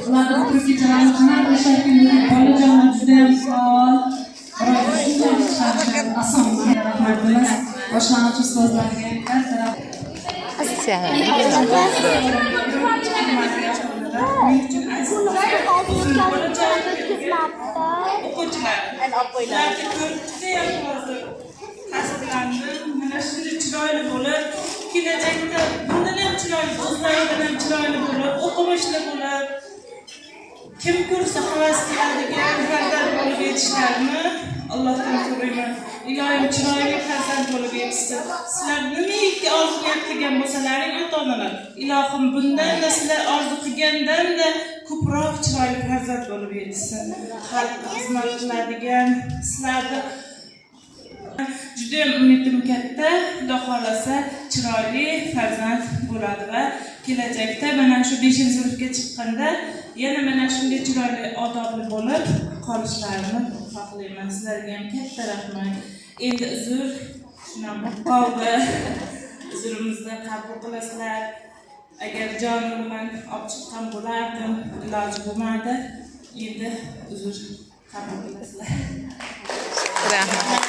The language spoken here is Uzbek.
Ularning ko'rkechalarni shaklini bolajonlar juda ham faol. Oson. Rahmatlar. Boshlanuvchi ustozlarga katta mana shunday chiroyli bo'lib, kelajakda bundan ham chiroyli, o'zlaridan ham chiroyli bo'lib, o'qimishli bo'lib, kim ko'rsa havas qiladigan farzand bo'lib yetishlarini Allohdan so'rayman. Ilohim chiroyli farzand bo'lib yetishsin. Sizlar nimaiki orzu qilgan bo'lsalaring ota-onalar, ilohim bundan-da sizlar orzu qilgandan-da ko'proq chiroyli farzand bo'lib yetishsin. Xalqqa xizmat qiladigan, sizlarni juda ham umidim katta, Xudo xolasa chiroyli farzand bo'ladi va kelajakda mana shu 5-sinfga chiqqanda yana mana shunday chiroyli odobli bo'lib qolishlarini xohlayman. Sizlarga ham katta rahmat. Endi uzr shunaqa qoldi. Uzrimizni qabul qilasizlar. Agar jonim bilan olib chiqqan bo'lardim, iloji bo'lmadi. Endi uzr qabul qilasizlar. Rahmat.